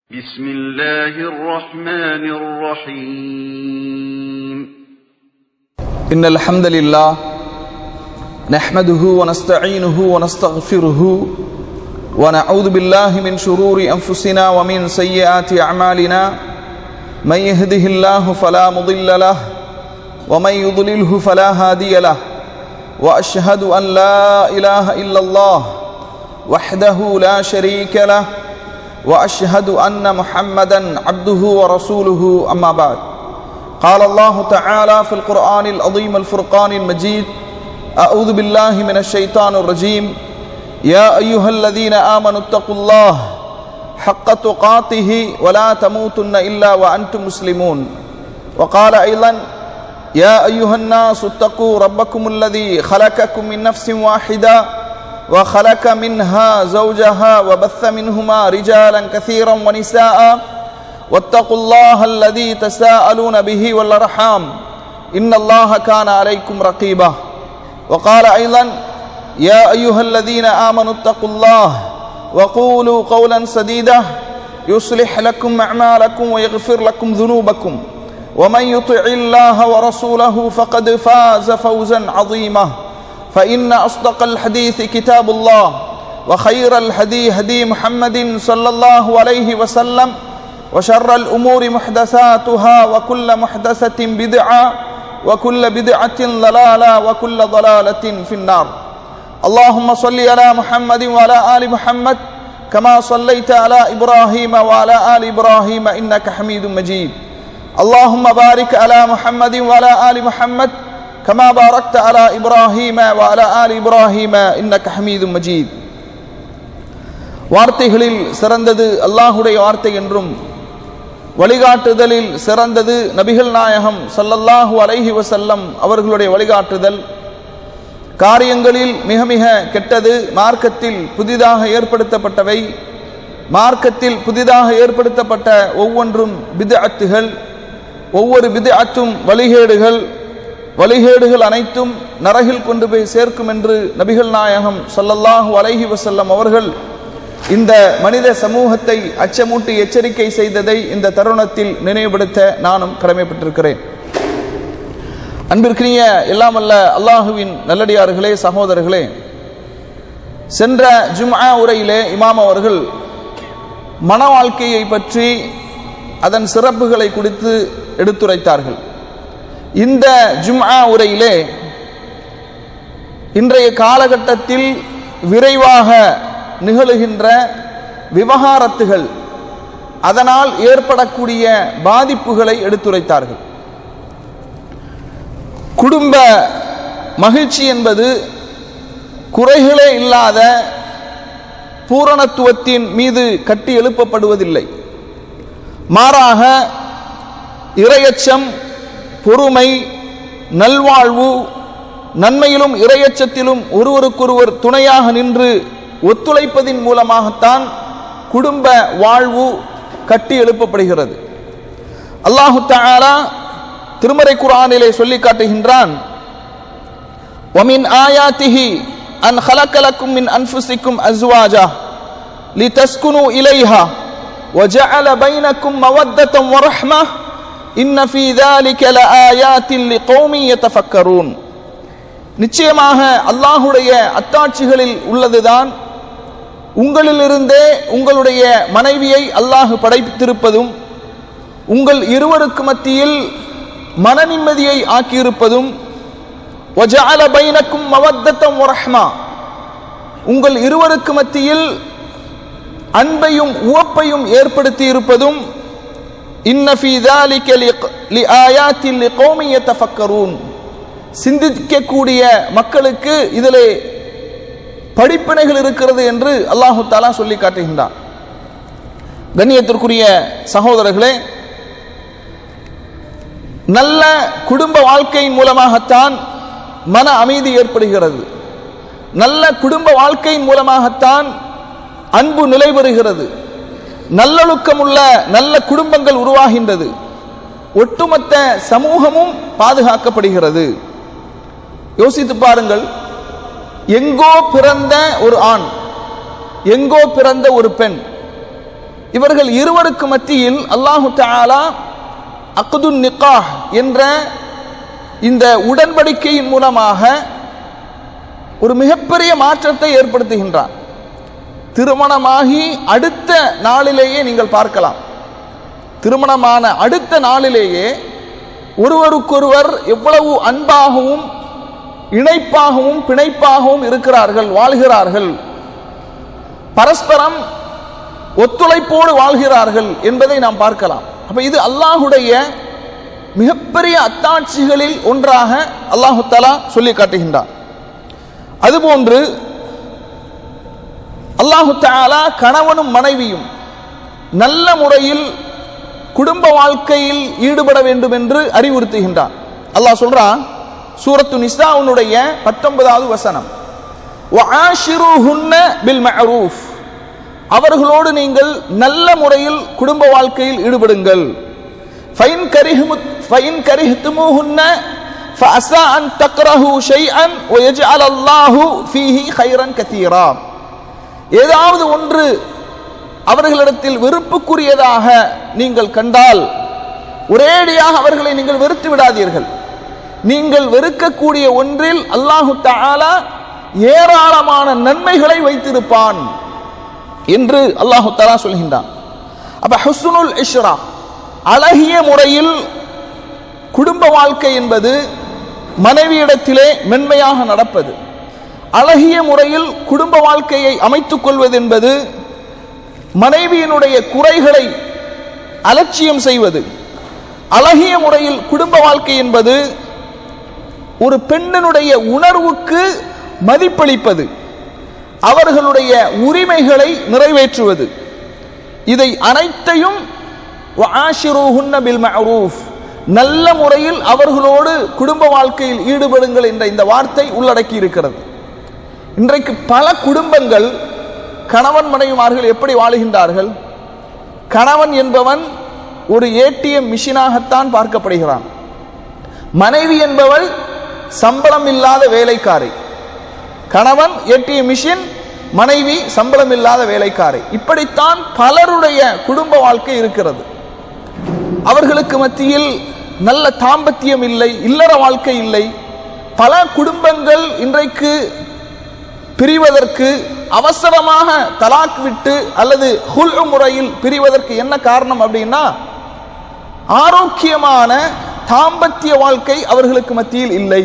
بسم الله الرحمن الرحيم إن الحمد لله نحمده ونستعينه ونستغفره ونعوذ بالله من شرور أنفسنا ومن سيئات أعمالنا من يهده الله فلا مضل له ومن يضلله فلا هادي له وأشهد أن لا إله إلا الله وحده لا شريك له وأشهد أن محمدا عبده ورسوله أما بعد قال الله تعالى في القرآن العظيم الفرقان المجيد أعوذ بالله من الشيطان الرجيم يا أيها الذين آمنوا اتقوا الله حق تقاته ولا تموتن إلا وأنتم مسلمون وقال أيضا يا أيها الناس اتقوا ربكم الذي خلقكم من نفس واحدة وخلق منها زوجها وبث منهما رجالا كثيرا ونساء واتقوا الله الذي تساءلون به والأرحام إن الله كان عليكم رقيبا وقال أيضا يا أيها الذين آمنوا اتقوا الله وقولوا قولا سديدا يصلح لكم أعمالكم ويغفر لكم ذنوبكم ومن يطع الله ورسوله فقد فاز فوزا عظيما فإن أصدق الحديث كتاب الله وخير الهدي هدي محمد صلى الله عليه وسلم وشر الأمور محدثاتها وكل محدثة بدعة وكل بدعة ضلالة وكل ضلالة في النار اللهم صل على محمد وعلى آل محمد كما صليت على إبراهيم وعلى آل إبراهيم إنك حميد مجيد اللهم بارك على محمد وعلى آل محمد كما باركت على إبراهيم وعلى آل إبراهيم إنك حميد مجيد வார்த்தைகளில் சிறந்தது அல்லாஹ்வுடைய வார்த்தை என்றும் வழிகாட்டுதலில் சிறந்தது நபிகள் நாயகம் ஸல்லல்லாஹு அலைஹி வஸல்லம் அவர்களுடைய வழிகாட்டுதல். காரியங்களில் மிக மிக கெட்டது மார்க்கத்தில் புதிதாக ஏற்படுத்தப்பட்டவை. மார்க்கத்தில் புதிதாக ஏற்படுத்தப்பட்ட ஒவ்வொன்றும் பித்அத்துகள். ஒவ்வொரு பித்அத்தும் வழிகேடுகள். வழிகேடுகள் அனைத்தும் நரகில் கொண்டு போய் சேர்க்கும் என்று நபிகள் நாயகம் ஸல்லல்லாஹு அலைஹி வஸல்லம் அவர்கள் இந்த மனித சமூகத்தை அச்சமூட்டி எச்சரிக்கை செய்ததை இந்த தருணத்தில் நினைவுபடுத்த நானும் கடமைப்பட்டிருக்கிறேன். அன்பிற்கினிய எல்லாம் அல்ல அல்லாஹுவின் நல்லடியார்களே, சகோதரர்களே, சென்ற ஜும்ஆ உரையிலே இமாம் அவர்கள் மன வாழ்க்கையை பற்றி அதன் சிறப்புகளை குறித்து எடுத்துரைத்தார்கள். இந்த ஜும்ஆ உரையிலே இன்றைய காலகட்டத்தில் விரைவாக நிகழுகின்ற விவகாரத்துகள், அதனால் ஏற்படக்கூடிய பாதிப்புகளை எடுத்துரைத்தார்கள். குடும்ப மகிழ்ச்சி என்பது குறைகளே இல்லாத பூரணத்துவத்தின் மீது கட்டி எழுப்பப்படுவதில்லை. மாறாக இறையச்சம், பொறுமை, நல்வாழ்வு, நன்மையிலும் இறையச்சத்திலும் ஒருவருக்கொருவர் துணையாக நின்று ஒத்துழைப்பதின் மூலமாகத்தான் குடும்ப வாழ்வு கட்டி எழுப்பப்படுகிறது. அல்லாஹு தஆலா திருமறை குர்ஆனிலே சொல்லி காட்டுகின்றான், வமின் ஆயாத்திஹி அன் خلق لكم من أنفسكم أزواجا لتسكنوا إليها وجعل بينكم مودة ورحمة إن في ذلك لآيات لقوم يتفكرون. நிச்சயமாக அல்லாஹ்வுடைய அத்தாட்சிகளில் உள்ளதுதான் உங்களிலிருந்தே உங்களுடைய மனைவியை அல்லாஹ் படைத்திருப்பதும், உங்கள் இருவருக்கு மத்தியில் மன நிம்மதியை ஆக்கியிருப்பதும், வஜஅல பைனக்கும் மவத்தத்தம் வரஹ்மா, உங்கள் இருவருக்கு மத்தியில் அன்பையும் உவப்பையும் ஏற்படுத்தி இருப்பதும், இன்ன ஃபீ ذلك لآيات لقوم يتفكرون, சிந்திக்கக்கூடிய மக்களுக்கு இதிலே படிப்பினைகள் இருக்கிறது என்று அல்லாஹு தஆலா சொல்லி காட்டுகின்றார். கண்ணியத்திற்குரிய சகோதரர்களே, நல்ல குடும்ப வாழ்க்கையின் மூலமாகத்தான் மன அமைதி ஏற்படுகிறது. நல்ல குடும்ப வாழ்க்கையின் மூலமாகத்தான் அன்பு நிலை பெறுகிறது. நல்லொழுக்கமுள்ள நல்ல குடும்பங்கள் உருவாகின்றது. ஒட்டுமொத்த சமூகமும் பாதுகாக்கப்படுகிறது. யோசித்து பாருங்கள், எங்கோ பிறந்த ஒரு ஆண், எங்கோ பிறந்த ஒரு பெண், இவர்கள் இருவருக்கு மத்தியில் அல்லாஹு தஆலா அக்துன் நிக்காஹ் என்ற இந்த உடன்படிக்கையின் மூலமாக ஒரு மிகப்பெரிய மாற்றத்தை ஏற்படுத்துகின்றார். திருமணமாகி அடுத்த நாளிலேயே நீங்கள் பார்க்கலாம், திருமணமான அடுத்த நாளிலேயே ஒருவருக்கொருவர் எவ்வளவு அன்பாகவும் இணைப்பாகவும் பிணைப்பாகவும் இருக்கிறார்கள், வாழ்கிறார்கள், பரஸ்பரம் ஒத்துழைப்போடு வாழ்கிறார்கள் என்பதை நாம் பார்க்கலாம். அப்ப இது அல்லாஹுடைய மிகப்பெரிய அத்தாட்சிகளில் ஒன்றாக அல்லாஹு தஆலா சொல்லி காட்டுகின்றார். அதுபோன்று அல்லாஹு தஆலா கணவனும் மனைவியும் நல்ல முறையில் குடும்ப வாழ்க்கையில் ஈடுபட வேண்டும் என்று அறிவுறுத்துகின்றார். அல்லாஹ் சொல்றான் சூரத்து நிசாவுடைய 19வது வசனம், வஆஷிருஹுன்ன பில் மஅரூஃப், அவர்களோடு நீங்கள் நல்ல முறையில் குடும்ப வாழ்க்கையில் ஈடுபடுங்கள். ஃபைன் கரிஹ்துமுஹுன்ன ஃபஅஸா அன் தக்ரஹு ஷைஅன் வயஜ்அல் அல்லாஹு ஃபீஹி கைரன் கதீரா, ஏதாவது ஒன்று அவர்களிடத்தில் வெறுப்புக்குரியதாக நீங்கள் கண்டால் ஒரேடியாக அவர்களை நீங்கள் வெறுத்து விடாதீர்கள். நீங்கள் வெறுக்கக்கூடிய ஒன்றில் அல்லாஹு தஆலா ஏராளமான நன்மைகளை வைத்திருப்பான் என்று அல்லாஹு தஆலா சொல்கின்றான். அப்ப ஹுஸ்னுல் இஷ்ரா, அழகிய முறையில் குடும்ப வாழ்க்கை என்பது மனைவியிடத்திலே மென்மையாக நடப்பது. அழகிய முறையில் குடும்ப வாழ்க்கையை அமைத்துக் கொள்வது என்பது மனைவியினுடைய குறைகளை அலட்சியம் செய்வது. அழகிய முறையில் குடும்ப வாழ்க்கை என்பது ஒரு பெண்ணினுடைய உணர்வுக்கு மதிப்பளிப்பது, அவர்களுடைய உரிமைகளை நிறைவேற்றுவது. இதை அனைத்தையும் வஆஷிருஹுன்ன பில் மஅரூஃப், நல்ல முறையில் அவர்களோடு குடும்ப வாழ்க்கையில் ஈடுபடுங்கள் என்ற இந்த வார்த்தை உள்ளடக்கி இருக்கிறது. இன்றைக்கு பல குடும்பங்கள் கணவன் மனைவிமார்கள் எப்படி வாழுகின்றார்கள்? கணவன் என்பவன் ஒரு ஏடிஎம் மிஷினாகத்தான் பார்க்கப்படுகிறான். மனைவி என்பவள் சம்பளம் இல்லாத வேலைக்காரை. கணவன் ஏடிஎம் மிஷின், மனைவி சம்பளம் இல்லாத வேலைக்காரை. இப்படித்தான் பலருடைய குடும்ப வாழ்க்கை இருக்கிறது. அவர்களுக்கு மத்தியில் நல்ல தாம்பத்தியம் இல்லை, இல்லற வாழ்க்கை இல்லை. பல குடும்பங்கள் இன்றைக்கு பிரிவதற்கு, அவசரமாக தலாக் விட்டு அல்லது ஹுல் முறையில் பிரிவதற்கு என்ன காரணம் அப்படின்னா, ஆரோக்கியமான தாம்பத்திய வாழ்க்கை அவர்களுக்கு மத்தியில் இல்லை.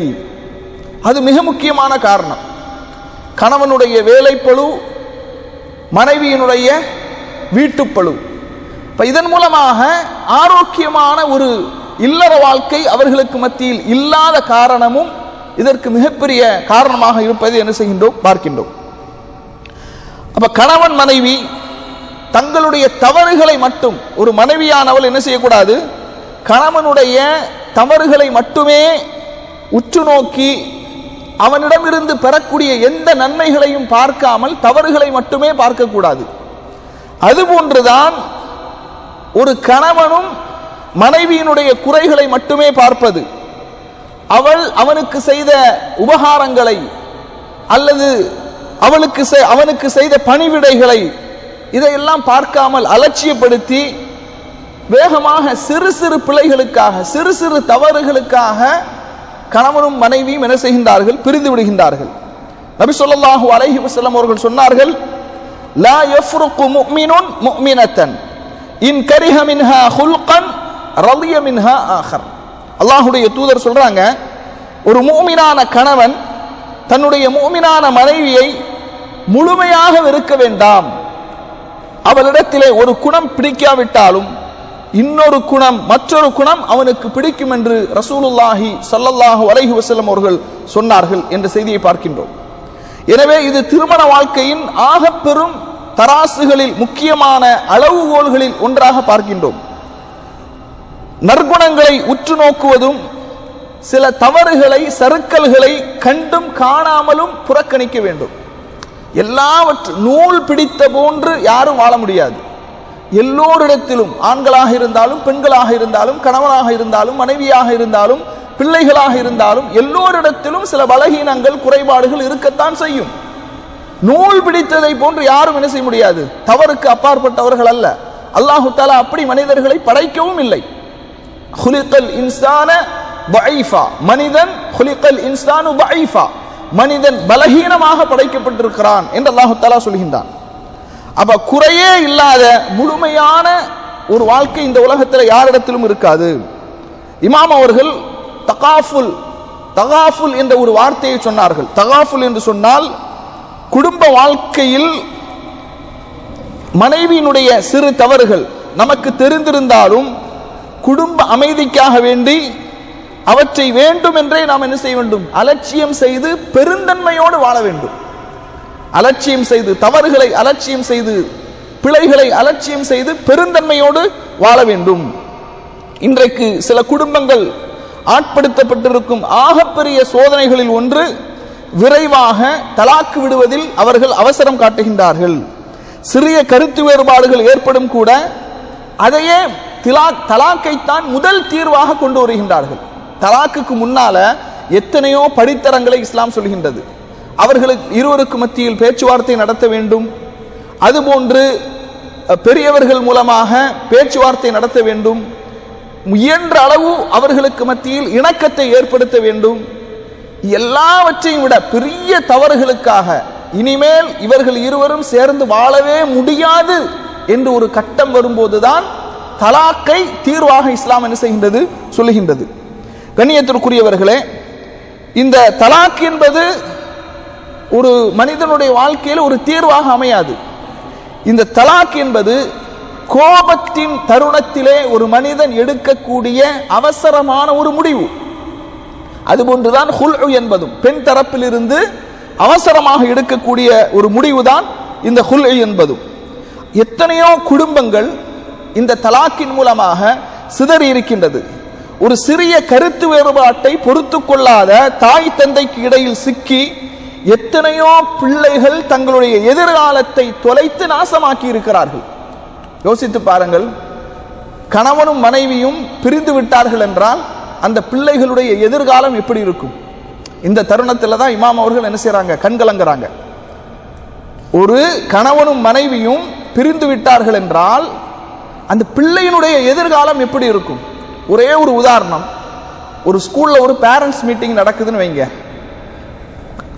அது மிக முக்கியமான காரணம். கணவனுடைய வேலைப்பளு, மனைவியினுடைய வீட்டுப்பளு. இதன் மூலமாக ஆரோக்கியமான ஒரு இல்லற வாழ்க்கை அவர்களுக்கு மத்தியில் இல்லாத காரணமும் இதற்கு மிகப்பெரிய காரணமாக இருப்பது என்ன செய்கின்றோம், பார்க்கின்றோம். அப்ப கணவன் மனைவி தங்களுடைய தவறுகளை மட்டும், ஒரு மனைவியானவள் என்ன செய்யக்கூடாது, கணவனுடைய தவறுகளை மட்டுமே உற்று நோக்கி அவனிடமிருந்து பெறக்கூடிய எந்த நன்மைகளையும் பார்க்காமல் தவறுகளை மட்டுமே பார்க்கக்கூடாது. அதுபோன்றுதான் ஒரு கணவனும் மனைவியினுடைய குறைகளை மட்டுமே பார்ப்பது. அவனுக்கு செய்த உபகாரங்களை அல்லது அவனுக்கு செய்த பணிவிடைகளை இதையெல்லாம் பார்க்காமல் அலட்சியப்படுத்தி வேகமாக சிறு சிறு பிழைகளுக்காக, சிறு சிறு தவறுகளுக்காக கணவனும் மனைவியும் என்ன செய்கின்றார்கள், பிரிந்து விடுகின்றார்கள். நபி ஸல்லல்லாஹு அலைஹி வஸல்லம் அவர்கள் சொன்னார்கள், லா யஃப்ருகு முஃமினுன் முஃமினத்தன் இன் கரிஹ மின்ஹா ஹுல்கன் ரலிய மின்ஹா ஆகர். அல்லாஹ்வுடைய தூதர் சொல்றாங்க, ஒரு முஃமினான கணவன் தன்னுடைய முஃமினான மனைவியை முழுமையாக வெறுக்க வேண்டாம். அவளிடத்திலே ஒரு குணம் பிடிக்காவிட்டாலும் இன்னொரு குணம், மற்றொரு குணம் அவனுக்கு பிடிக்கும் என்று ரசூலுல்லாஹி ஸல்லல்லாஹு அலைஹி வஸல்லம் அவர்கள் சொன்னார்கள் என்ற செய்தியை பார்க்கின்றோம். எனவே இது திருமண வாழ்க்கையின் ஆகப்பெரும் தராசுகளில் முக்கியமான அளவுகோல்களில் ஒன்றாக பார்க்கின்றோம். நற்குணங்களை உற்று நோக்குவதும் சில தவறுகளை, சறுக்கல்களை கண்டும் காணாமலும் புறக்கணிக்க வேண்டும். நூல் பிடித்த போன்று யாரும் வாழ முடியாது. எல்லோரிடத்திலும், ஆண்களாக இருந்தாலும் பெண்களாக இருந்தாலும் கணவனாக இருந்தாலும் மனைவியாக இருந்தாலும் பிள்ளைகளாக இருந்தாலும் எல்லோரிடத்திலும் சில பலகீனங்கள், குறைபாடுகள் இருக்கத்தான் செய்யும். நூல் பிடித்ததை போன்று யாரும் என்ன செய்ய முடியாது, தவறுக்கு அப்பாற்பட்டவர்கள் அல்ல. அல்லாஹு தஆலா அப்படி மனிதர்களை படைக்கவும் இல்லை. குலிகல் இன்சான தஈஃபா, மனிதன் குலிகல் இன்சானு தஈஃபா, மனிதன் பலகீனமாக படைக்கப்பட்டிருக்கிறான் என்று அல்லாஹு தஆலா சொல்கின்றான். அப்ப குறையே இல்லாத முழுமையான ஒரு வாழ்க்கை இந்த உலகத்தில் யாரிடத்திலும் இருக்காது. இமாம் அவர்கள் தகாஃபுல் என்ற ஒரு வார்த்தையை சொன்னார்கள். தகாஃபுல் என்று சொன்னால் குடும்ப வாழ்க்கையில் மனைவியினுடைய சிறு தவறுகள் நமக்கு தெரிந்திருந்தாலும் குடும்ப அமைதிக்காக வேண்டி அவற்றை வேண்டும் என்றே நாம் என்ன செய்ய வேண்டும்? அலட்சியம் செய்து பெருந்தன்மையோடு வாழ வேண்டும். அலட்சியம் செய்து, தவறுகளை அலட்சியம் செய்து, பிழைகளை அலட்சியம் செய்து பெருந்தன்மையோடு வாழ வேண்டும். இன்றைக்கு சில குடும்பங்கள் ஆட்படுத்தப்பட்டிருக்கும் ஆகப்பெரிய சோதனைகளில் ஒன்று, விரைவாக தலாக்கு விடுவதில் அவர்கள் அவசரம் காட்டுகின்றார்கள். சிறிய கருத்து வேறுபாடுகள் ஏற்படும் கூட அதையே தலாக்கைத்தான் முதல் தீர்வாக கொண்டு வருகின்றார்கள். தலாக்குக்கு முன்னால எத்தனையோ படித்தரங்களை இஸ்லாம் சொல்கின்றது. அவர்களுக்கு இருவருக்கு மத்தியில் பேச்சுவார்த்தை நடத்த வேண்டும், அதுபோன்று பெரியவர்கள் மூலமாக பேச்சுவார்த்தை நடத்த வேண்டும், இயன்ற அளவு அவர்களுக்கு மத்தியில் இணக்கத்தை ஏற்படுத்த வேண்டும். எல்லாவற்றையும் விட பெரிய தவறுகளுக்காக இனிமேல் இவர்கள் இருவரும் சேர்ந்து வாழவே முடியாது என்று ஒரு கட்டம் வரும்போதுதான் தலாக்கை தீர்வாக இஸ்லாம் என்ன செய்கின்றது? சொல்லுகின்றது. கண்ணியத்திற்குரியவர்களே, இந்த தலாக் என்பது ஒரு மனிதனுடைய வாழ்க்கையில் ஒரு தீர்வாக அமையாது. இந்த தலாக் என்பது கோபத்தின் தருணத்திலே ஒரு மனிதன் எடுக்கக்கூடிய அவசரமான ஒரு முடிவு. அதுபோன்றுதான் ஹுல்உ என்பதும் பெண் தரப்பில் இருந்து அவசரமாக எடுக்கக்கூடிய ஒரு முடிவுதான் இந்த ஹுல்உ என்பதும். எத்தனையோ குடும்பங்கள் இந்த தலாக்கின் மூலமாக சிதறி இருக்கின்றது. ஒரு சிறிய கருத்து வேறுபாட்டை பொறுத்து கொள்ளாத தாய் தந்தைக்கு இடையில் சிக்கி எத்தனையோ பிள்ளைகள் தங்களுடைய எதிர்காலத்தை தொலைத்து நாசமாக்கி இருக்கிறார்கள். யோசித்து பாருங்கள், கணவனும் மனைவியும் பிரிந்து விட்டார்கள் என்றால் அந்த பிள்ளைகளுடைய எதிர்காலம் எப்படி இருக்கும்? இந்த தருணத்தில் தான் இமாம் அவர்கள் என்ன செய்யறாங்க? கண்கலங்குறாங்க. ஒரு கணவனும் மனைவியும் பிரிந்து விட்டார்கள் என்றால் அந்த பிள்ளையினுடைய எதிர்காலம் எப்படி இருக்கும்? ஒரே ஒரு உதாரணம், ஒரு ஸ்கூல்ல ஒரு பேரண்ட்ஸ் மீட்டிங் நடக்குதுன்னு வைங்க.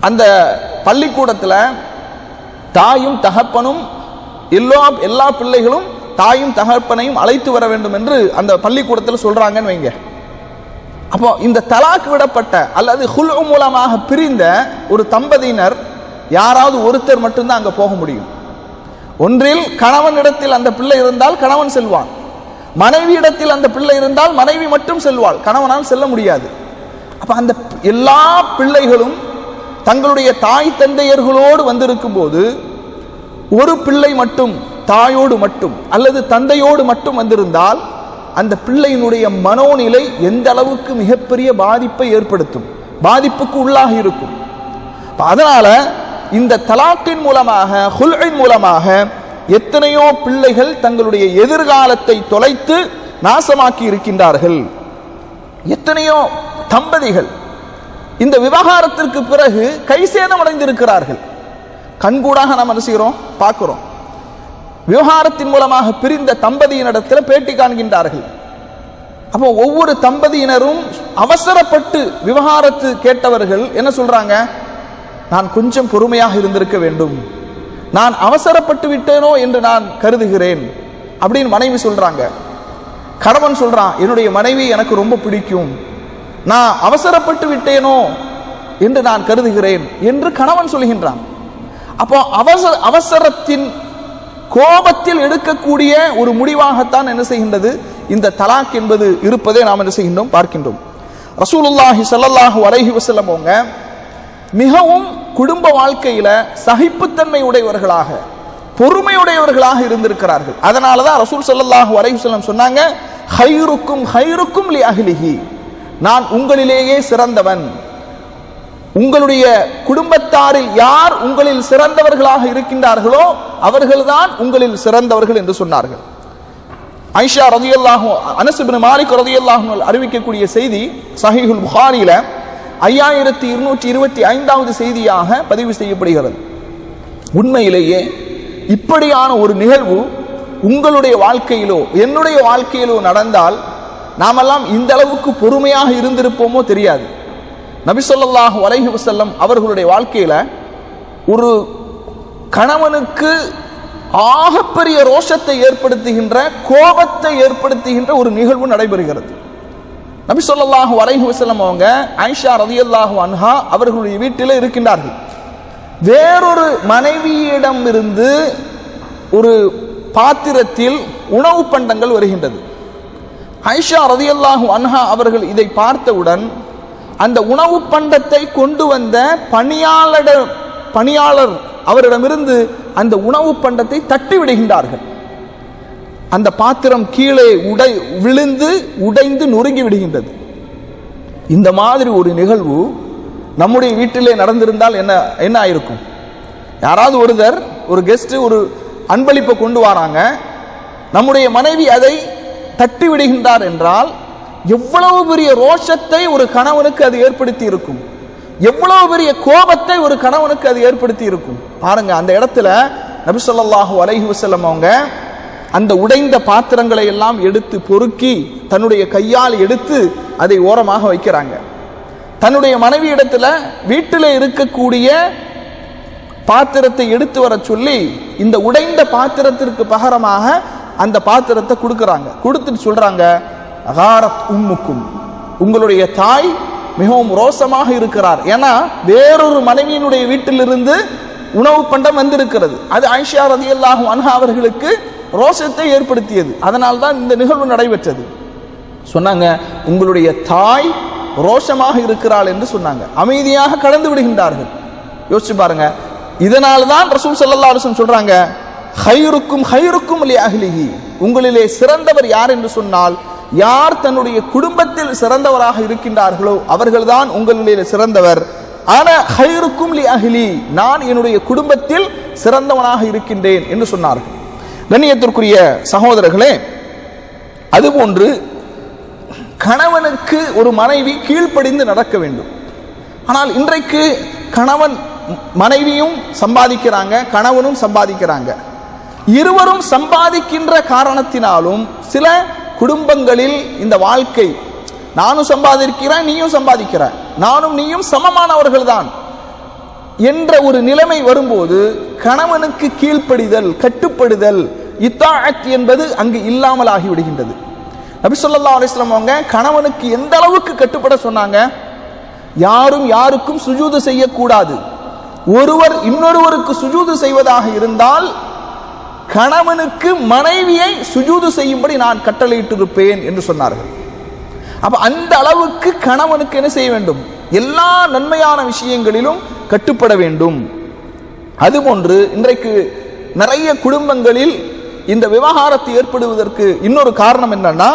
அந்த பள்ளிக்கூடத்தில் தாயும் தகப்பனும் எல்லா பிள்ளைகளும் தாயும் தகப்பனையும் அழைத்து வர வேண்டும் என்று அந்த பள்ளிக்கூடத்தில் சொல்றாங்கன்னு வைங்க. அப்போ இந்த தலாக் விடப்பட்ட அல்லது ஹுல்உ மூலமாக பிரிந்த ஒரு தம்பதியினர் யாராவது ஒருத்தர் மட்டும்தான் அங்க போக முடியும். ஒன்றில் கணவனிடத்தில் அந்த பிள்ளை இருந்தால் கணவன் செல்வான், மனைவி இடத்தில் அந்த பிள்ளை இருந்தால் மனைவி மட்டும் செல்வாள், கணவனால் செல்ல முடியாது. அப்ப அந்த எல்லா பிள்ளைகளும் தங்களுடைய தாய் தந்தையர்களோடு வந்திருக்கும் போது ஒரு பிள்ளை மட்டும் தாயோடு மட்டும் அல்லது தந்தையோடு மட்டும் வந்திருந்தால் அந்த பிள்ளையினுடைய மனோநிலை எந்த அளவுக்கு மிகப்பெரிய பாதிப்பை ஏற்படுத்தும், பாதிப்புக்கு உள்ளாக இருக்கும். அதனால இந்த தலாக்கின் மூலமாக, ஹுல்இன் மூலமாக எத்தனையோ பிள்ளைகள் தங்களுடைய எதிர்காலத்தை தொலைத்து நாசமாக்கி இருக்கின்றார்கள். எத்தனையோ தம்பதிகள் இந்த விவகாரத்திற்கு பிறகு கைசேதம் அடைந்திருக்கிறார்கள். கண்கூடாக நாம் என்ன செய்கிறோம்? பார்க்கிறோம். விவகாரத்தின் மூலமாக பிரிந்த தம்பதியினிடத்தில் பேட்டி காண்கின்றார்கள். அப்போ ஒவ்வொரு தம்பதியினரும் அவசரப்பட்டு விவகாரத்து கேட்டவர்கள் என்ன சொல்றாங்க? நான் கொஞ்சம் பொறுமையாக இருந்திருக்க வேண்டும், நான் அவசரப்பட்டு விட்டேனோ என்று நான் கருதுகிறேன் அப்படின்னு மனைவி சொல்றாங்க. கணவன் சொல்றான், என்னுடைய மனைவி எனக்கு ரொம்ப பிடிக்கும், நான் அவசரப்பட்டு விட்டேனோ என்று நான் கருதுகிறேன் என்று கணவன் சொல்கின்றான். அப்போ அவசரத்தின் கோபத்தில் எடுக்கக்கூடிய ஒரு முடிவாகத்தான் என்ன செய்கின்றது இந்த தலாக் என்பது இருப்பதை நாம் என்ன செய்கின்றோம்? பார்க்கின்றோம். ரசூலுல்லாஹி ஸல்லல்லாஹு அலைஹி வஸல்லம் அவங்க மிகவும் குடும்ப வாழ்க்கையில சகிப்புத்தன்மை உடையவர்களாக, பொறுமையுடையவர்களாக இருந்திருக்கிறார்கள். அதனாலதான் ரசூல் ஸல்லல்லாஹு அலைஹி வஸல்லம் சொன்னாங்க, ஹைருக்கும் ஹைருக்கும் லி அஹ்லிஹி, நான் உங்களிலேயே சிறந்தவன், உங்களுடைய குடும்பத்தாரில் யார் உங்களில் சிறந்தவர்களாக இருக்கின்றார்களோ அவர்கள்தான் உங்களில் சிறந்தவர்கள் என்று சொன்னார்கள். ஆயிஷா ரலியல்லாஹு, அனஸ் இப்னு மாலிக் ரலியல்லாஹு அறிவிக்கக்கூடிய செய்தி சஹீஹுல் புகாரியில 5225வது செய்தியாக பதிவு செய்யப்படுகிறது. உண்மையிலேயே இப்படியான ஒரு நிகழ்வு உங்களுடைய வாழ்க்கையிலோ என்னுடைய வாழ்க்கையிலோ நடந்தால் நாமெல்லாம் இந்த அளவுக்கு பொறுமையாக இருந்திருப்போமோ தெரியாது. நபி ஸல்லல்லாஹு அலைஹி வஸல்லம் அவர்களுடைய வாழ்க்கையில ஒரு கணவனுக்கு ஆகப்பெரிய ரோஷத்தை ஏற்படுத்துகின்ற, கோபத்தை ஏற்படுத்துகின்ற ஒரு நிகழ்வு நடைபெறுகிறது. நபி ஸல்லல்லாஹு அலைஹி வஸல்லம் அவங்க ஆயிஷா ரலியல்லாஹு அன்ஹா அவர்களுடைய வீட்டிலே இருக்கின்றார்கள். வேறொரு மனைவியிடம் இருந்து ஒரு பாத்திரத்தில் உணவு பண்டங்கள் வருகின்றது. ஆயிஷா ரலியல்லாஹு அன்ஹா அவர்கள் இதை பார்த்தவுடன் அந்த உணவு பண்டத்தை கொண்டு வந்த பணியாளர் அவரிடமிருந்து அந்த உணவு பண்டத்தை தட்டி விடுகின்றார்கள். அந்த பாத்திரம் கீழே விழுந்து உடைந்து நொறுங்கி விடுகின்றது. இந்த மாதிரி ஒரு நிகழ்வு நம்முடைய வீட்டிலே நடந்திருந்தால் என்ன ஆயிருக்கும்? யாராவது ஒருத்தர், ஒரு கெஸ்ட் ஒரு அன்பளிப்பை கொண்டு வராங்க, நம்முடைய மனைவி அதை தட்டி விடுகின்றார் என்றால் எவ்வளவு பெரிய ரோஷத்தை ஒரு கணவனுக்கு அது ஏற்படுத்தி இருக்கும், எவ்வளவு பெரிய கோபத்தை ஒரு கணவனுக்கு அது ஏற்படுத்தி இருக்கும். பாருங்க, அந்த இடத்துல நபி ஸல்லல்லாஹு அலைஹி வஸல்லம் அவங்க அந்த உடைந்த பாத்திரங்களை எல்லாம் எடுத்து பொறுக்கி தன்னுடைய கையால் எடுத்து அதை ஓரமாக வைக்கிறாங்க. தன்னுடைய மனைவி இடத்துல வீட்டில் இருக்கக்கூடிய பாத்திரத்தை எடுத்து வர சொல்லி இந்த உடைந்த பாத்திரத்திற்கு பகரமாக அந்த பாத்திரத்தை கொடுக்கறாங்க. கொடுத்துட்டு சொல்றாங்க, அகாரத் உம்முக்கும், உங்களுடைய தாய் மிகவும் ரோசமாக இருக்கிறார். ஏன்னா வேறொரு மனைவியினுடைய வீட்டிலிருந்து உணவு பண்டம் வந்திருக்கிறது. அது ஆயிஷா ரலியல்லாஹு அன்ஹா அவர்களுக்கு ரோஷத்தை ஏற்படுத்தியது. அதனால் தான் இந்த நிகழ்வு நடைபெற்றது. சொன்னாங்க, உங்களுடைய தாய் ரோஷமாக இருக்கிறாள் என்று சொன்னாங்க. அமைதியாக கடந்து விடுகின்றார்கள். யோசிச்சு பாருங்க. இதனால தான் ரசூல் ஸல்லல்லாஹு அலைஹி வஸல்லம் சொல்றாங்க, ஹைருக்கும் ஹைருக்கும் லி அஹ்லிஹி, உங்களிலே சிறந்தவர் யார் என்று சொன்னால் யார் தன்னுடைய குடும்பத்தில் சிறந்தவராக இருக்கின்றார்களோ அவர்கள்தான் உங்களிலே சிறந்தவர். ஆனா ஹைருக்கும் லி அஹ்லி, நான் என்னுடைய குடும்பத்தில் சிறந்தவனாக இருக்கின்றேன் என்று சொன்னார்கள். கண்ணியத்திற்குரிய சகோதரர்களே, அதுபோன்று கணவனுக்கு ஒரு மனைவி கீழ்ப்படிந்து நடக்க வேண்டும். ஆனால் இன்றைக்கு கணவன் மனைவியும் சம்பாதிக்கிறாங்க, கணவனும் சம்பாதிக்கிறாங்க. இருவரும் சம்பாதிக்கின்ற காரணத்தினாலும் சில குடும்பங்களில் இந்த வாழ்க்கை, நானும் சம்பாதிக்கிறேன் நீயும் சம்பாதிக்கிற, நானும் நீயும் சமமானவர்கள் தான் என்ற ஒரு நிலைமை வரும்போது கணவனுக்கு கீழ்ப்படிதல், கட்டுப்படுதல், இத்தாஅத் என்பது அங்கு இல்லாமல் ஆகிவிடுகின்றது. நபி ஸல்லல்லாஹு அலைஹி வஸல்லம் அவங்க கணவனுக்கு எந்த அளவுக்கு கட்டுப்பட சொன்னாங்க? யாரும் யாருக்கும் சுஜூது செய்யக்கூடாது. ஒருவர் இன்னொருவருக்கு சுஜூது செய்வதாக இருந்தால் கணவனுக்கு மனைவியை சுஜூது செய்யும்படி நான் கட்டளையிட்டிருப்பேன் என்று சொன்னார்கள். அப்ப அந்த அளவுக்கு கணவனுக்கு என்ன செய்ய வேண்டும்? எல்லா நன்மையான விஷயங்களிலும் கட்டுப்பட வேண்டும். அதுபோன்று இன்றைக்கு நிறைய குடும்பங்களில் இந்த விவகாரத்தை ஏற்படுவதற்கு இன்னொரு காரணம் என்னன்னா,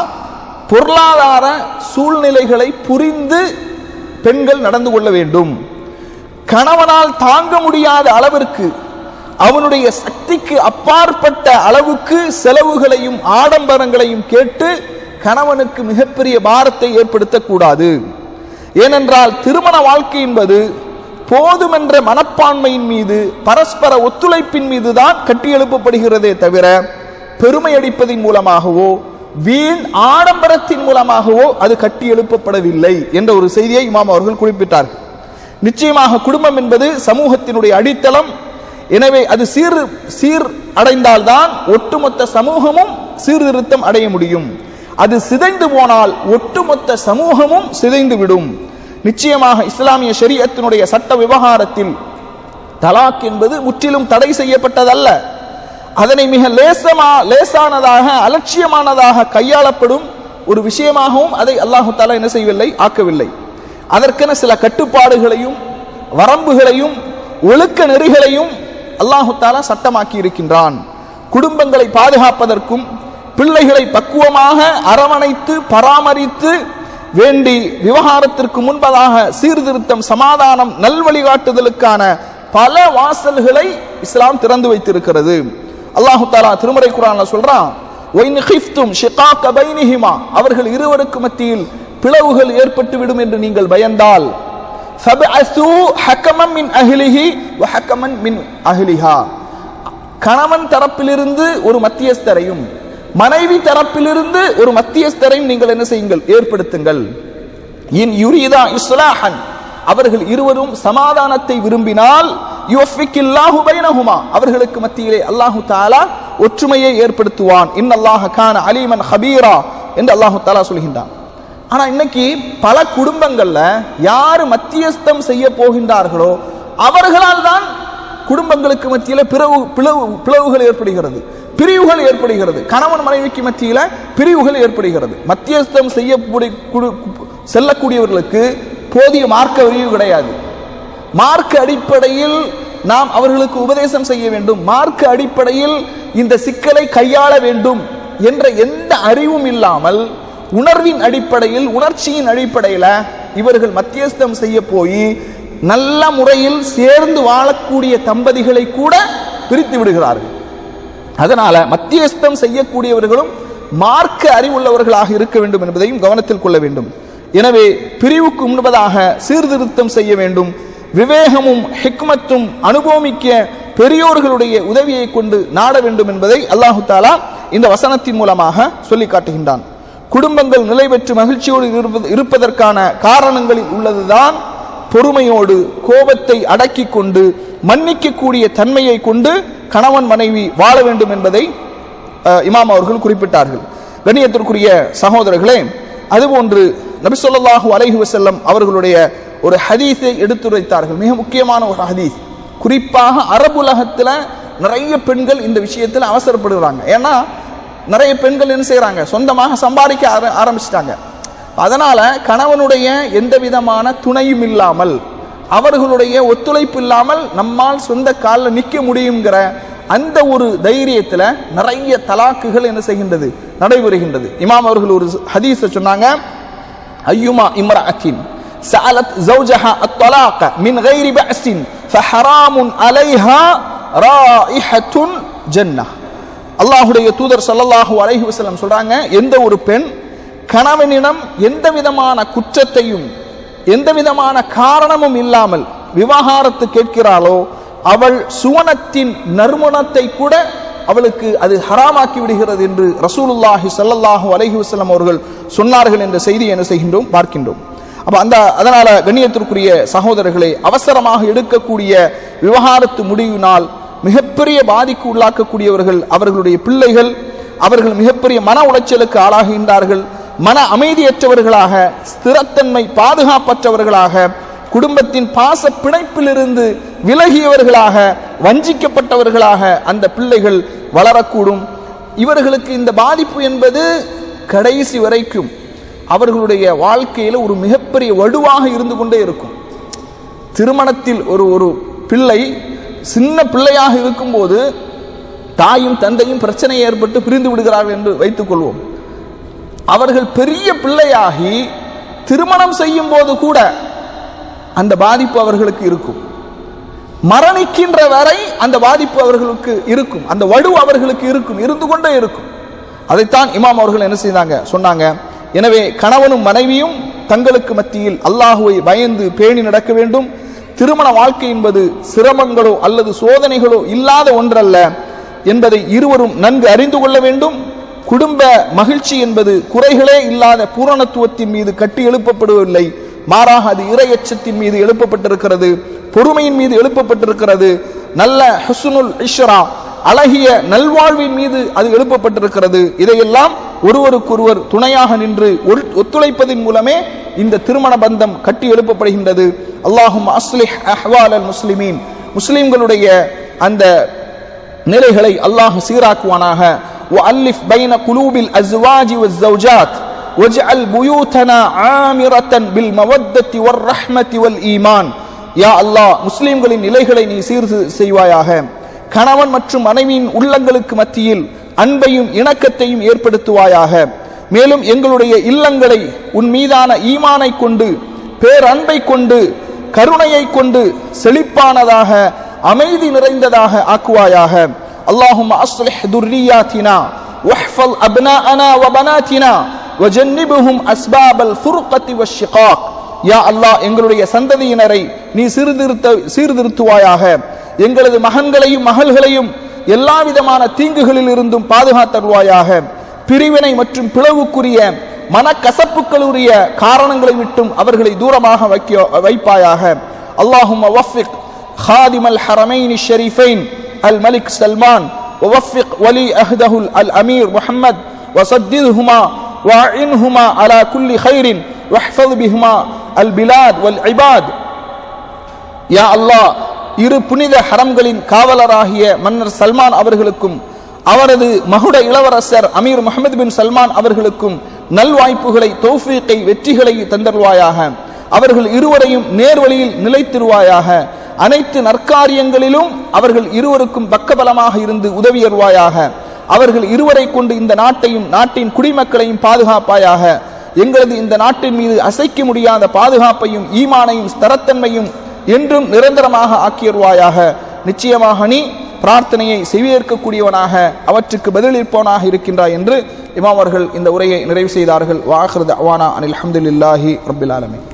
பொருளாதார சூழ்நிலைகளை புரிந்து பெண்கள் நடந்து கொள்ள வேண்டும். கணவனால் தாங்க முடியாத அளவிற்கு, அவனுடைய சக்திக்கு அப்பாற்பட்ட அளவுக்கு செலவுகளையும் ஆடம்பரங்களையும் கேட்டு கணவனுக்கு மிகப்பெரிய பாரத்தை ஏற்படுத்தக்கூடாது. ஏனென்றால் திருமண வாழ்க்கை என்பது போதுமென்ற மனப்பான்மையின் மீது, பரஸ்பர ஒத்துழைப்பின் மீது தான் கட்டியெழுப்பப்படுகிறதே தவிர பெருமை அடிப்பதின் மூலமாகவோ வீண் ஆடம்பரத்தின் மூலமாகவோ அது கட்டி எழுப்பப்படவில்லை என்ற ஒரு செய்தியை இமாம் அவர்கள் குறிப்பிட்டார்கள். நிச்சயமாக குடும்பம் என்பது சமூகத்தினுடைய அடித்தளம். எனவே அது சீர் அடைந்தால்தான் ஒட்டுமொத்த சமூகமும் சீர்திருத்தம் அடைய முடியும். அது சிதைந்து போனால் ஒட்டுமொத்த சமூகமும் சிதைந்து விடும். நிச்சயமாக இஸ்லாமிய ஷரியத்தினுடைய சட்ட விவகாரத்தில் தலாக் என்பது முற்றிலும் தடை செய்யப்பட்டதல்ல. அதனை மிக லேசானதாக, அலட்சியமானதாக கையாளப்படும் ஒரு விஷயமாகவும் அதை அல்லாஹு தஆலா என்ன செய்யவில்லை, ஆக்கவில்லை. அதற்கென சில கட்டுப்பாடுகளையும் வரம்புகளையும் ஒழுக்க நெறிகளையும் அல்லாஹு தஆலா சட்டமாக்கி இருக்கின்றான். குடும்பங்களை பாதுகாப்பதற்கும் பிள்ளைகளை பக்குவமாக அரவணைத்து பராமரித்து வேண்டி விவகாரத்திற்கு முன்பதாக சீர்திருத்தம், சமாதானம், நல்வழிகாட்டுதலுக்கான பல வாசல்களை இஸ்லாம் திறந்து வைத்திருக்கிறது. அல்லாஹு தஆலா திருமறை குர்ஆன்ல சொல்றான், வைன் கிஃப்தும் ஷிகாக பைனிஹிமா, அவர்கள் இருவருக்கு மத்தியில் பிளவுகள் ஏற்பட்டு விடும் என்று நீங்கள் பயந்தால், ஃபபஅஸூ ஹக்கமன் மின் அஹ்லிஹி வ ஹக்கமன் மின் அஹ்லிஹா, கணவன் தரப்பிலிருந்து ஒரு மத்தியஸ்தரையும் மனைவி தரப்பிலிருந்து ஒரு மத்தியஸ்தரையும் நீங்கள் என்ன செய்யுங்கள், ஏற்படுத்துங்கள். இன் யுரீதா இஸ்லாஹன், அவர்கள் இருவரும் சமாதானத்தை விரும்பினால் யுஃபிக்கில்லாஹு பைனஹுமா, அவர்களுக்கு மத்தியிலே அல்லாஹு தஆலா ஒற்றுமையை ஏற்படுத்துவான். இன்னல்லாஹ கான அலீமன் ஹபீரா என்று அல்லாஹு தஆலா சொல்கின்றான். ஆனா இன்னைக்கு பல குடும்பங்கள்ல யாரு மத்தியஸ்தம் செய்ய போகின்றார்களோ அவர்களால் தான் குடும்பங்களுக்கு மத்தியில பிளவுகள் ஏற்படுகிறது, பிரிவுகள் ஏற்படுகிறது. கணவன் மனைவிக்கு மத்தியில பிரிவுகள் ஏற்படுகிறது. மத்தியஸ்தம் செல்லக்கூடியவர்களுக்கு போதிய மார்க்க அறிவு கிடையாது. மார்க்க அடிப்படையில் நாம் அவர்களுக்கு உபதேசம் செய்ய வேண்டும், மார்க்க அடிப்படையில் இந்த சிக்கலை கையாள வேண்டும் என்ற எந்த அறிவும் இல்லாமல் உணர்வின் அடிப்படையில், உணர்ச்சியின் அடிப்படையில் இவர்கள் மத்தியஸ்தம் செய்ய போய் நல்ல முறையில் சேர்ந்து வாழக்கூடிய தம்பதிகளை கூட பிரித்து விடுகிறார்கள். அதனால மத்தியஸ்தம் செய்யக்கூடியவர்களும் மார்க்க அறிவுள்ளவர்களாக இருக்க வேண்டும் என்பதையும் கவனத்தில் கொள்ள வேண்டும். எனவே பிரிவுக்கு முன்பதாக சீர்திருத்தம் செய்ய வேண்டும். விவேகமும் ஹிக்மத்தும் அனுபவமிக்க பெரியோர்களுடைய உதவியை கொண்டு நாட வேண்டும் என்பதை அல்லாஹு தஆலா இந்த வசனத்தின் மூலமாக சொல்லி காட்டுகின்றான். குடும்பங்கள் நிலை பெற்று மகிழ்ச்சியோடு இருப்பதற்கான காரணங்களில் உள்ளதுதான் பொறுமையோடு கோபத்தை அடக்கி கொண்டு மன்னிக்கக்கூடிய தன்மையை கொண்டு கணவன் மனைவி வாழ வேண்டும் என்பதை இமாம் அவர்கள் குறிப்பிட்டார்கள். கண்ணியத்திற்குரிய சகோதரர்களே, அதுபோன்று நபி ஸல்லல்லாஹு அலைஹி வஸல்லம் அவர்களுடைய ஒரு ஹதீஸை எடுத்துரைத்தார்கள், மிக முக்கியமான ஒரு ஹதீஸ். குறிப்பாக அரபுலகத்துல நிறைய பெண்கள் இந்த விஷயத்தில் அவசரப்படுகிறாங்க. ஏன்னா நிறைய பெண்கள் என்ன செய்யறாங்க, சொந்தமாக சம்பாதிக்க ஆரம்பிச்சிட்டாங்க. அதனால கணவனுடைய எந்த விதமான துணையும் இல்லாமல், அவர்களுடைய ஒத்துழைப்பு இல்லாமல் நம்மால் சொந்த காலில் நிற்க முடியுங்கிற அந்த ஒரு தைரியத்தில் நிறைய தலாக்குகள் என்ன செய்கின்றது, நடைபெறுகின்றது. இமாம் அவர்கள் ஒரு ஹதீஸ சொன்னாங்க, ஐயுமா இம்ரஅத்தின் சஅலத் ஜௌஜஹா அத்-தலாக மின் கைரி பஅஸின் ஃபஹராமுன் அலைஹா ராயிஹத்துன் ஜன்னah. அல்லாஹ்வுடைய தூதர் ஸல்லல்லாஹு அலைஹி வஸல்லம் சொல்றாங்க, எந்த ஒரு பெண் கணவனிடம் எந்த விதமான குற்றத்தையும் எந்த விதமான காரணமும் இல்லாமல் விவாகரத்து கேட்கிறாளோ அவள் சுவனத்தின் நறுமணத்தை கூட அவளுக்கு அது ஹராமாக்கி விடுகிறது என்று ரசூலுல்லாஹி ஸல்லல்லாஹு அலைஹி வஸல்லம் அவர்கள் சொன்னார்கள் என்ற செய்தி என்ன செய்கின்றோம், பார்க்கின்றோம். அப்ப அதனால கண்ணியத்திற்குரிய சகோதரர்களை, அவசரமாக எடுக்கக்கூடிய விவாகரத்து முடிவினால் மிகப்பெரிய பாதிக்கு உள்ளாக்கக்கூடியவர்கள் அவர்களுடைய பிள்ளைகள். அவர்கள் மிகப்பெரிய மன உளைச்சலுக்கு ஆளாகின்றார்கள். மன அமைதியற்றவர்களாக, ஸ்திரத்தன்மை பாதுகாப்பற்றவர்களாக, குடும்பத்தின் பாச பிணைப்பிலிருந்து விலகியவர்களாக, வஞ்சிக்கப்பட்டவர்களாக அந்த பிள்ளைகள் வளரக்கூடும். இவர்களுக்கு இந்த பாதிப்பு என்பது கடைசி வரைக்கும் அவர்களுடைய வாழ்க்கையில் ஒரு மிகப்பெரிய வடுவாக இருந்து கொண்டே இருக்கும். திருமணத்தில் ஒரு பிள்ளை சின்ன பிள்ளையாக இருக்கும்போது தாயும் தந்தையும் பிரச்சனை ஏற்பட்டு பிரிந்து விடுகிறார்கள் என்று வைத்துக் கொள்வோம். அவர்கள் பெரிய பிள்ளையாகி திருமணம் செய்யும் போது கூட அந்த பாதிப்பு அவர்களுக்கு இருக்கும். மரணிக்கின்ற வரை அந்த பாதிப்பு அவர்களுக்கு இருக்கும், அந்த வடு அவர்களுக்கு இருக்கும், இருந்து கொண்டே இருக்கும். அதைத்தான் இமாம் அவர்கள் என்ன செய்தாங்க, சொன்னாங்க. எனவே கணவனும் மனைவியும் தங்களுக்கு மத்தியில் அல்லாஹுவை பயந்து பேணி நடக்க வேண்டும். திருமண வாழ்க்கை என்பது சிரமங்களோ அல்லது சோதனைகளோ இல்லாத ஒன்றல்ல என்பதை இருவரும் நன்கு அறிந்து கொள்ள வேண்டும். குடும்ப மகிழ்ச்சி என்பது குறைகளே இல்லாத பூரணத்துவத்தின் மீது கட்டி எழுப்பப்படவில்லை, மாறாக அது இறையச்சத்தின் மீது எழுப்பப்பட்டிருக்கிறது, பொறுமையின் மீது எழுப்பப்பட்டிருக்கிறது, நல்ல ஹுஸ்னுல் இஷ்ரா அழகிய நல்வாழ்வின் மீது அது எழுப்பப்பட்டிருக்கிறது. இதையெல்லாம் ஒருவருக்கொருவர் துணையாக நின்று ஒத்துழைப்பதன் மூலமே இந்த திருமண பந்தம் கட்டி எழுப்பப்படுகின்றது. அல்லாஹும் அஸ்லிஹ் அஹ்வாலல் முஸ்லிமீன், முஸ்லிம்களுடைய அந்த நிலைகளை அல்லாஹ் சீராக்குவானாக. وألف بين قلوب الأزواج والزوجات واجعل بيوتنا عامرة بالمودة والرحمة والإيمان. யா அல்லாஹ், முஸ்லிம்களின் நிலைகளை நீ சீர் செய்வாயாக. கணவன் மற்றும் மனைவியின் உள்ளங்களுக்கு மத்தியில் அன்பையும் இணக்கத்தையும் ஏற்படுத்துவாயாக. மேலும் எங்களுடைய இல்லங்களை உன் மீதான ஈமானை கொண்டு, பேரன்பை கொண்டு, கருணையை கொண்டு செழிப்பானதாக, அமைதி நிறைந்ததாக ஆக்குவாயாக. அல்லாஹும்ம அஸ்லிஹ் துர்ரியாத்தினா வஹ்ஃபல் அப்னாஅனா வ பனாத்தினா வஜன்னிபுஹும் அஸ்பாபல் ஃபுர்கத்தி வஷ்ஷிகாக். யா அல்லாஹ், எங்களுடைய சந்ததியினரை நீ சீர்திருத்துவாயாக. எங்களது மகன்களையும் மகள்களையும் எல்லா விதமான தீங்குகளில் இருந்தும் பாதுகாத்தருள்வாயாக. பிரிவினை மற்றும் பிளவுக்குரிய மனக்கசப்புகளுடைய காரணங்களை விட்டும் அவர்களை தூரமாக வைப்பாயாக. அல்லாஹும்ம வஃபிக் خادم الحرمين الشريفين الملك سلمان ووفق ولي عهده الأمير محمد وسددهما وأعنهما على كل خير واحفظ بهما البلاد والعباد. யா அல்லாஹ், இரு புனித ஹரம்களின் காவலராகிய மன்னர் சல்மான் அவர்களுக்கும் அவரது மகுட இளவரசர் அமீர் முஹம்மது பின் சல்மான் அவர்களுக்கும் நல்வாய்ப்புகளை, தௌஃபீக்கை, வெற்றிகளை தந்தருள்வாயாக. அவர்கள் இருவரையும் நேர்வழியில் நிலைத்திருவாயாக. அனைத்து நற்காரியங்களிலும் அவர்கள் இருவருக்கும் பக்கபலமாக இருந்து உதவியருவாயாக. அவர்கள் இருவரை கொண்டு இந்த நாட்டையும் நாட்டின் குடிமக்களையும் பாதுகாப்பாயாக. எங்களது இந்த நாட்டின் மீது அசைக்க முடியாத பாதுகாப்பையும் ஈமானையும் ஸ்திரத்தன்மையும் என்றும் நிரந்தரமாக ஆக்கியருவாயாக. நிச்சயமாக நீ பிரார்த்தனையை செவியேற்கக்கூடியவனாக, அவற்றுக்கு பதிலளிப்பவனாக இருக்கின்றாய் என்று இமாம் அவர்கள் இந்த உரையை நிறைவு செய்தார்கள். வாஹிரு தஅவானா அனில் ஹம்துலில்லாஹி ரப்பில் ஆலமீன்.